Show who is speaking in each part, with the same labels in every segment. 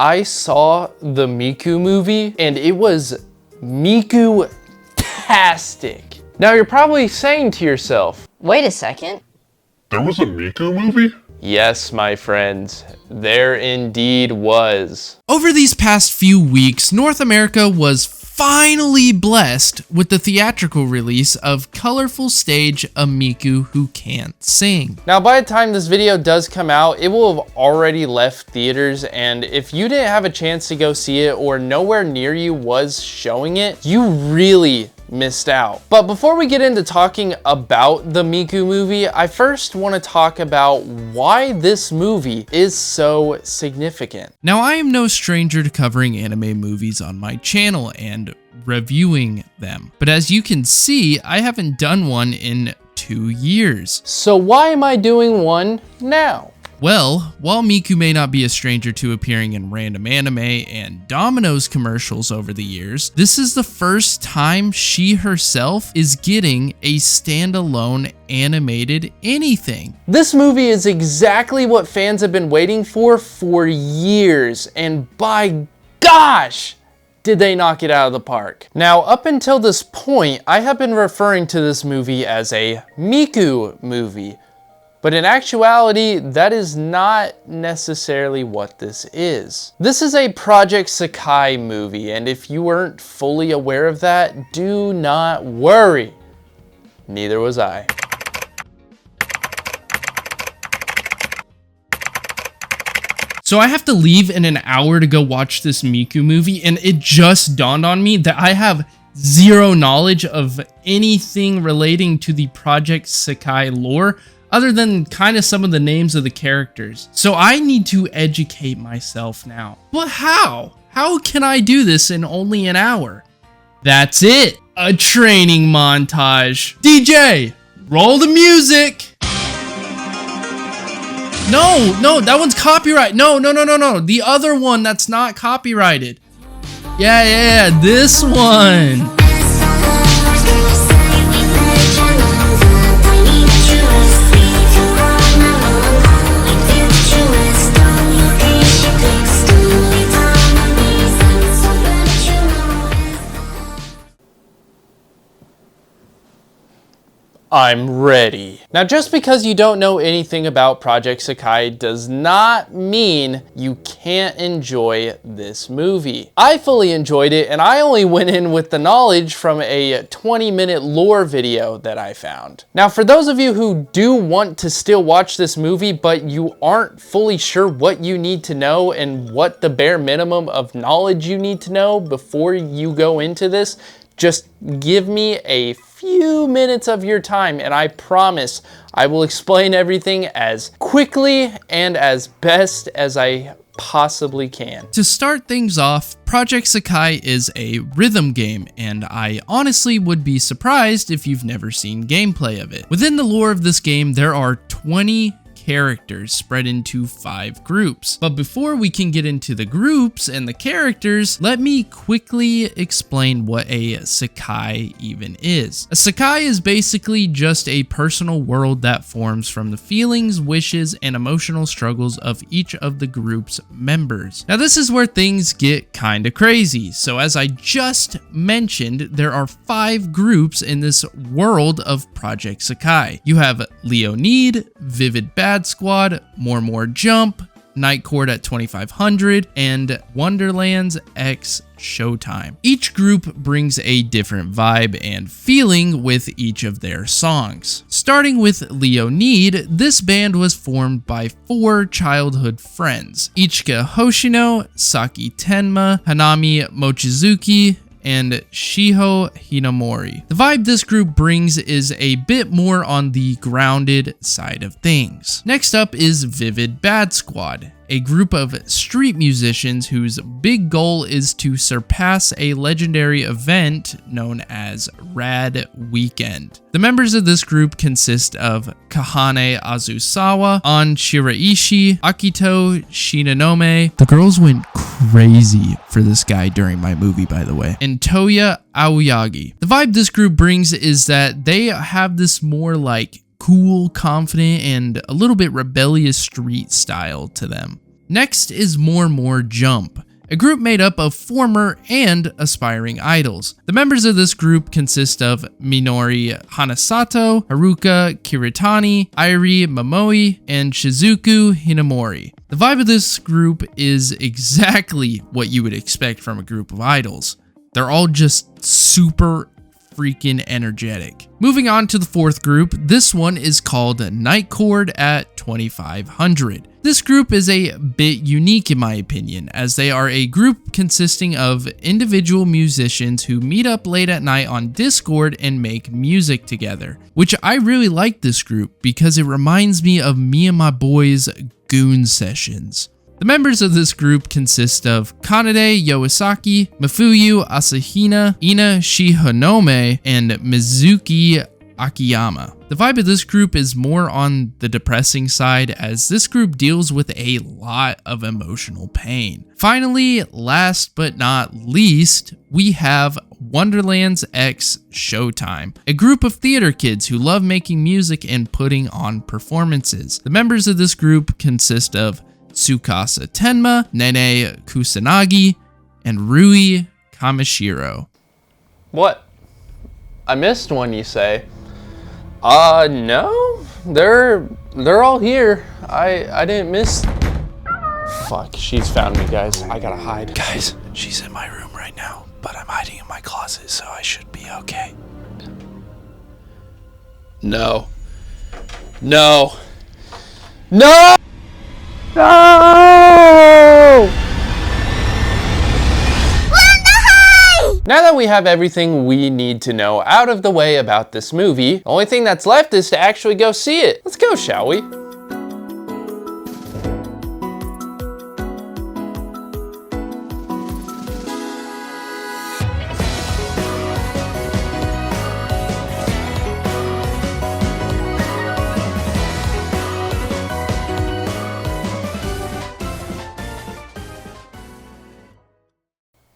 Speaker 1: I saw the Miku movie and it was Miku-tastic. Now you're probably saying to yourself,
Speaker 2: wait a second.
Speaker 3: There was a Miku movie?
Speaker 1: yes, my friends, there indeed was.
Speaker 4: Over these past few weeks, North America was finally blessed with the theatrical release of colorful stage A Miku Who Can't Sing.
Speaker 1: Now by the time this video does come out, it will have already left theaters, and if you didn't have a chance to go see it or nowhere near you was showing it, you really missed out. But before we get into talking about the Miku movie, I first want to talk about why this movie is so significant.
Speaker 4: Now, I am no stranger to covering anime movies on my channel and reviewing them, but as you can see, I haven't done one in 2 years.
Speaker 1: So why am I doing one now?
Speaker 4: Well, while Miku may not be a stranger to appearing in random anime and Domino's commercials over the years, this is the first time she herself is getting a standalone animated anything.
Speaker 1: This movie is exactly what fans have been waiting for years, and by gosh, did they knock it out of the park. Now, up until this point, I have been referring to this movie as a Miku movie. But in actuality, that is not necessarily what this is. This is a Project Sakai movie, and if you weren't fully aware of that, do not worry. Neither was I.
Speaker 4: So I have to leave in an hour to go watch this Miku movie, and it just dawned on me that I have zero knowledge of anything relating to the Project Sakai lore, other than kind of some of the names of the characters. So I need to educate myself now. But how? How can I do this in only an hour? That's it, a training montage. DJ, roll the music. No, that one's copyright. No. The other one that's not copyrighted. Yeah, this one.
Speaker 1: I'm ready. Now, just because you don't know anything about Project Sakai does not mean you can't enjoy this movie. I fully enjoyed it, and I only went in with the knowledge from a 20-minute lore video that I found. Now, for those of you who do want to still watch this movie, but you aren't fully sure what you need to know and what the bare minimum of knowledge you need to know before you go into this, just give me a few minutes of your time and I promise I will explain everything as quickly and as best as I possibly can.
Speaker 4: To start things off, Project Sakai is a rhythm game, and I honestly would be surprised if you've never seen gameplay of it. Within the lore of this game, there are 20 characters spread into 5 groups. But before we can get into the groups and the characters, let me quickly explain what a Sakai even is. A Sakai is basically just a personal world that forms from the feelings, wishes, and emotional struggles of each of the group's members. Now this is where things get kinda crazy. So as I just mentioned, there are 5 groups in this world of Project Sakai. You have Leonid, Vivid Bad Squad, More Jump, Night Court at 2500, and Wonderlands X Showtime. Each group brings a different vibe and feeling with each of their songs. Starting with Leonid, this band was formed by 4 childhood friends: Ichika Hoshino, Saki Tenma, Hanami Mochizuki, and Shiho Hinamori. The vibe this group brings is a bit more on the grounded side of things. Next up is Vivid Bad Squad, a group of street musicians whose big goal is to surpass a legendary event known as Rad Weekend. The members of this group consist of Kahane Azusawa, An Shiraishi, Akito Shinonome. The girls went crazy for this guy during my movie, by the way. And Toya Aoyagi. The vibe this group brings is that they have this more like cool, confident, and a little bit rebellious street style to them. Next is More Jump, a group made up of former and aspiring idols. The members of this group consist of Minori Hanasato, Haruka Kiritani, Airi Momoi, and Shizuku Hinamori. The vibe of this group is exactly what you would expect from a group of idols. They're all just super freaking energetic. Moving on to the fourth group, this one is called Night Chord at 2500. This group is a bit unique in my opinion, as they are a group consisting of individual musicians who meet up late at night on Discord and make music together, which I really like this group because it reminds me of me and my boys' goon sessions. The members of this group consist of Kanade Yoasaki, Mafuyu Asahina, Ina Shihanome, and Mizuki Akiyama. The vibe of this group is more on the depressing side, as this group deals with a lot of emotional pain. Finally, last but not least, we have Wonderland's X Showtime, a group of theater kids who love making music and putting on performances. The members of this group consist of Tsukasa Tenma, Nene Kusanagi, and Rui Kamishiro.
Speaker 1: What? I missed one, you say? No. They're all here. I didn't miss. Fuck, she's found me, guys. I gotta hide.
Speaker 4: Guys, she's in my room right now, but I'm hiding in my closet, so I should be okay.
Speaker 1: No. No. No! No! Now that we have everything we need to know out of the way about this movie, the only thing that's left is to actually go see it. Let's go, shall we?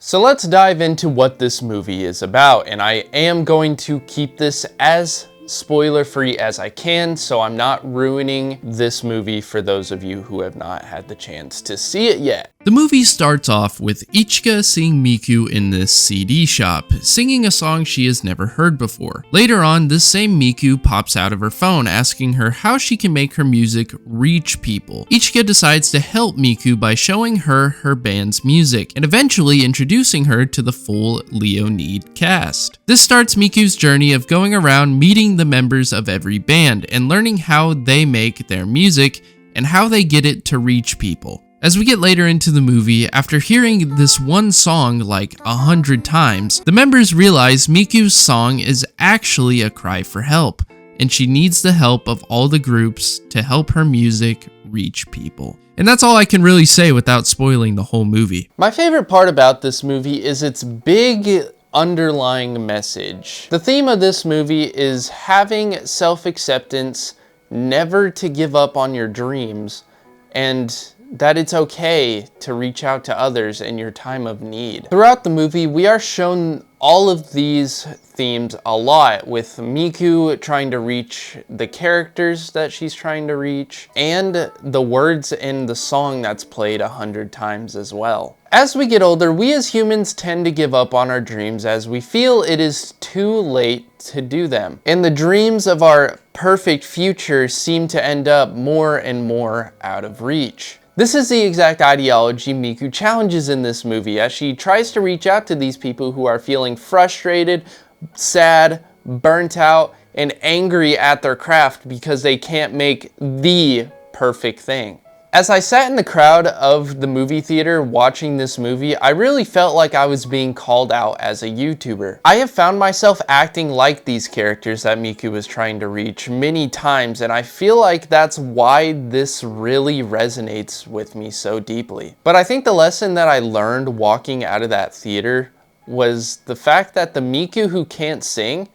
Speaker 1: So let's dive into what this movie is about, and I am going to keep this as spoiler-free as I can, so I'm not ruining this movie for those of you who have not had the chance to see it yet.
Speaker 4: The movie starts off with Ichika seeing Miku in this CD shop, singing a song she has never heard before. Later on, this same Miku pops out of her phone asking her how she can make her music reach people. Ichika decides to help Miku by showing her her band's music, and eventually introducing her to the full Leonid cast. This starts Miku's journey of going around meeting the members of every band and learning how they make their music and how they get it to reach people. As we get later into the movie, after hearing this one song like 100 times, the members realize Miku's song is actually a cry for help, and she needs the help of all the groups to help her music reach people. And that's all I can really say without spoiling the whole movie.
Speaker 1: My favorite part about this movie is its big underlying message. The theme of this movie is having self-acceptance, never to give up on your dreams, and that it's okay to reach out to others in your time of need. Throughout the movie, we are shown all of these themes a lot, with Miku trying to reach the characters that she's trying to reach, and the words in the song that's played 100 times as well. As we get older, we as humans tend to give up on our dreams as we feel it is too late to do them. And the dreams of our perfect future seem to end up more and more out of reach. This is the exact ideology Miku challenges in this movie as she tries to reach out to these people who are feeling frustrated, sad, burnt out, and angry at their craft because they can't make the perfect thing. As I sat in the crowd of the movie theater watching this movie, I really felt like I was being called out as a YouTuber. I have found myself acting like these characters that Miku was trying to reach many times, and I feel like that's why this really resonates with me so deeply. But I think the lesson that I learned walking out of that theater was the fact that the Miku who can't sing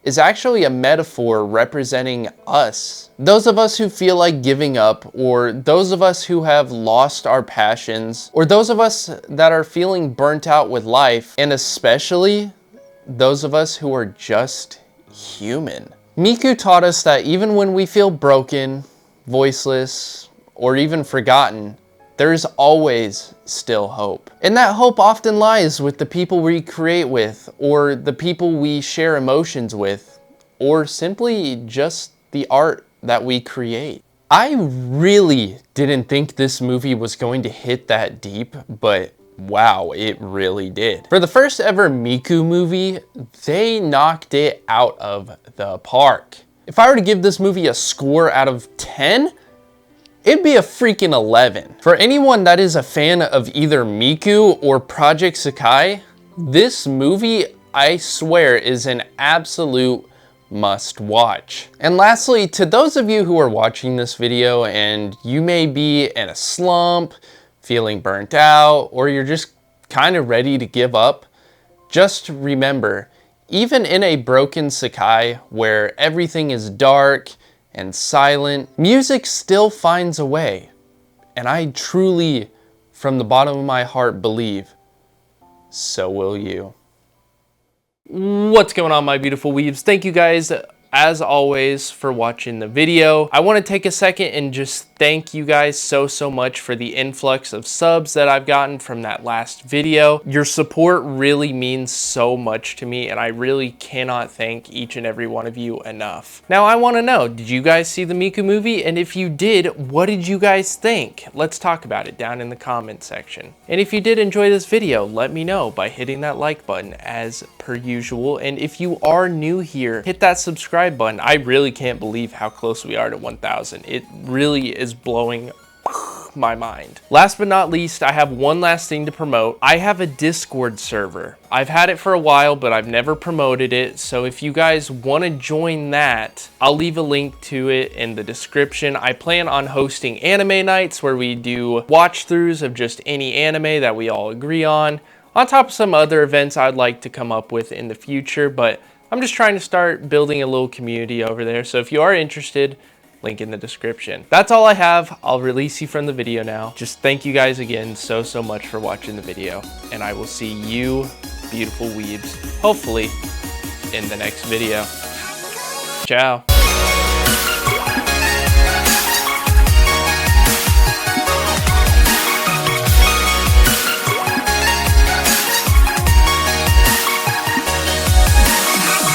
Speaker 1: is actually a metaphor representing us. Those of us who feel like giving up, or those of us who have lost our passions, or those of us that are feeling burnt out with life, and especially those of us who are just human. Miku taught us that even when we feel broken, voiceless, or even forgotten, there's always still hope. And that hope often lies with the people we create with, or the people we share emotions with, or simply just the art that we create. I really didn't think this movie was going to hit that deep, but wow, it really did. For the first ever Miku movie, they knocked it out of the park. If I were to give this movie a score out of 10, it'd be a freaking 11. For anyone that is a fan of either Miku or Project Sakai, this movie, I swear, is an absolute must watch. And lastly, to those of you who are watching this video and you may be in a slump, feeling burnt out, or you're just kind of ready to give up, just remember, even in a broken Sakai where everything is dark and silent, music still finds a way. And I truly, from the bottom of my heart, believe so will you. What's going on, my beautiful weebs? Thank you guys, as always, for watching the video. I want to take a second and just thank you guys so much for the influx of subs that I've gotten from that last video. Your support really means so much to me, and I really cannot thank each and every one of you enough. Now, I want to know, did you guys see the Miku movie? And if you did, what did you guys think? Let's talk about it down in the comment section. And if you did enjoy this video, let me know by hitting that like button as per usual. And if you are new here, hit that subscribe button. I really can't believe how close we are to 1,000. It really is blowing my mind. Last but not least, I have one last thing to promote. I have a Discord server. I've had it for a while, but I've never promoted it. So if you guys want to join that, I'll leave a link to it in the description. I plan on hosting anime nights where we do watch throughs of just any anime that we all agree on top of some other events I'd like to come up with in the future, but I'm just trying to start building a little community over there. So if you are interested, link in the description. That's all I have. I'll release you from the video now. Just thank you guys again so much for watching the video, and I will see you beautiful weebs hopefully in the next video. Ciao.